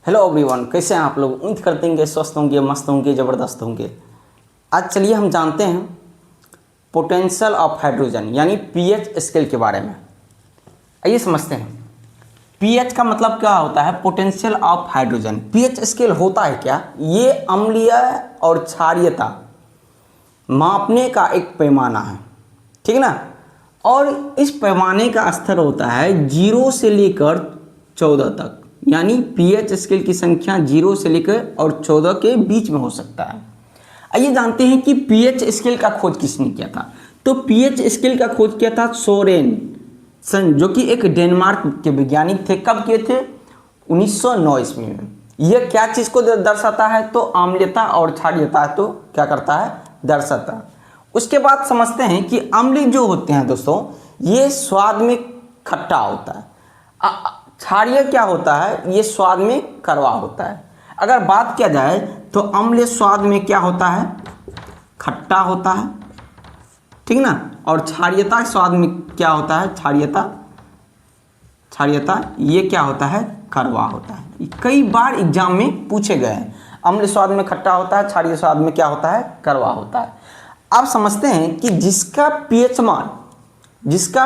Hello everyone, कैसे हैं आप लोग। उम्मीद करते हैं कि स्वस्थ होंगे, मस्त होंगे, ज़बरदस्त होंगे। आज चलिए हम जानते हैं पोटेंशियल ऑफ हाइड्रोजन यानी पीएच स्केल के बारे में। आइए समझते हैं पीएच का मतलब क्या होता है। Potential of hydrogen, pH scale होता है क्या। ये अम्लीय और क्षारीयता मापने का एक पैमाना है, ठीक है ना। और इस पैमाने का स्तर होता है 0 से लेकर 14 तक, यानी पीएच स्केल की संख्या 0 से लेकर और 14 के बीच में हो सकता है। आइए जानते हैं कि पीएच स्केल का खोज किसने किया था। तो पीएच स्केल का खोज किया था सोरेनसन, जो कि एक डेनमार्क के वैज्ञानिक थे। कब किए थे? 1909 ईस्वी में। यह क्या चीज़ को दर्शाता है? तो अम्लीयता और क्षारीयता तो क्या करता है? दर्शाता है। उसके बाद समझते हैं कि अम्ल जो होते हैं दोस्तों, ये स्वाद में खट्टा होता है। क्षारीय क्या होता है? ये स्वाद में कड़वा होता है। अगर बात किया जाए तो अम्ल स्वाद में क्या होता है? खट्टा होता है, ठीक ना। और क्षारीयता स्वाद में क्या होता है? क्षारीयता ये क्या होता है? कड़वा होता है। कई बार एग्जाम में पूछे गए हैं। अम्ल स्वाद में खट्टा होता है, क्षारीय स्वाद में क्या होता है? कड़वा होता है। आप समझते हैं कि जिसका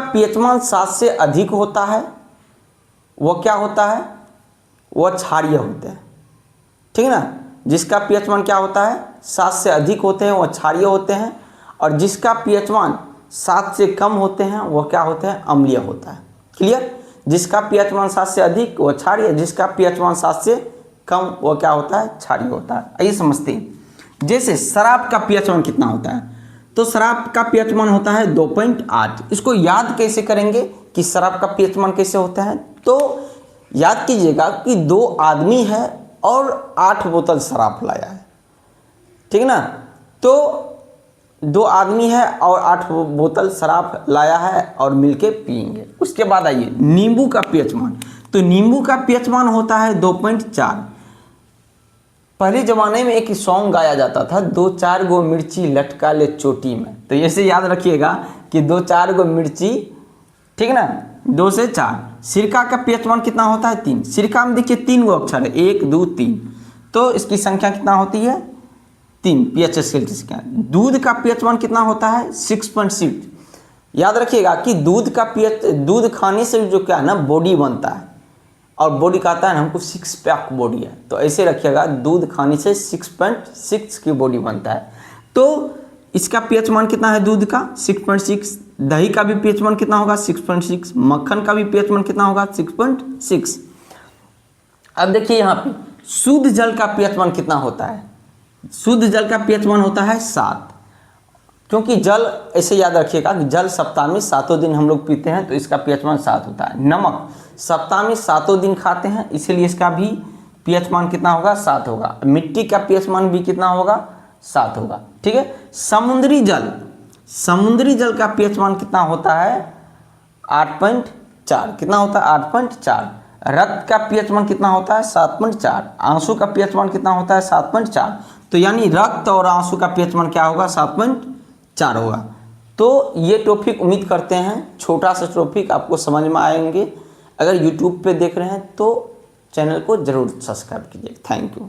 पीएच मान 7 से अधिक होता है वो क्या होता है? वह क्षारीय होते हैं, ठीक है ना। जिसका पीएच मान क्या होता है? 7 से अधिक होते हैं वह क्षारीय होते हैं, और जिसका पीएच मान 7 से कम होते हैं वह क्या होते हैं? अम्लीय होता है। क्लियर? जिसका पीएच मान 7 से अधिक वह क्षारीय, जिसका पीएच मान 7 से कम वह क्या होता है? क्षारीय होता है। आइए समझते हैं। जैसे शराब का पीएच मान कितना होता है? तो शराब का पीएच मान होता है 2.8। इसको याद कैसे करेंगे कि शराब का पीएच मान कैसे होता है? तो याद कीजिएगा कि 2 आदमी है और 8 बोतल शराब लाया है, ठीक ना। तो 2 आदमी है और 8 बोतल शराब लाया है और मिलके पिएंगे। उसके बाद आइए नींबू का पीएच मान। तो नींबू का पीएच मान होता है 2.4। पहले जमाने में एक सॉन्ग गाया जाता था, 2-4 गो मिर्ची लटका ले चोटी में। तो ऐसे याद रखिएगा कि 2-4 गो मिर्ची, ठीक ना, 2 से 4। सिरका का पीएच मान कितना होता है? 3। सिरका में देखिए 3 गो अक्षर है, 1 2 3, तो इसकी संख्या कितना होती है? 3 पीएच स्केल की संख्या। दूध का पीएच मान कितना होता है? 6.6। याद रखिएगा कि दूध खाने से जो क्या है ना, बॉडी बनता है, और बॉडी कहता है ना हमको 6 पैक बॉडी है। तो ऐसे रखिएगा, दूध खाने से 6.6 की बॉडी बनता है। तो इसका पीएच मान कितना है? दूध का 6.6। दही का भी पीएच मान कितना होगा? 6.6। मक्खन का भी पीएच मान कितना होगा? 6.6। अब देखिए यहाँ पे शुद्ध जल का पीएच मान कितना होता है? शुद्ध जल का पीएच मान होता है 7। क्योंकि जल, ऐसे याद रखिएगा कि जल सप्ताह में 7 दिन हम लोग पीते हैं, तो इसका पीएच मान 7 होता है। नमक सप्ताह में 7 दिन खाते हैं, इसीलिए इसका भी पीएच मान कितना होगा? 7 होगा। मिट्टी का पीएच मान भी कितना होगा? 7 होगा, ठीक है। समुद्री जल का पीएच मान कितना होता है? 8.4। कितना होता है? 8.4। रक्त का पीएच मान कितना होता है? 7.4। आंसू का पीएच मान कितना होता है? 7.4। तो यानी रक्त और आंसू का पीएच मान क्या होगा? 7.4 होगा। तो ये टॉपिक उम्मीद करते हैं, छोटा सा टॉपिक आपको समझ में आएंगे। अगर यूट्यूब पे देख रहे हैं तो चैनल को ज़रूर सब्सक्राइब कीजिए। Thank you.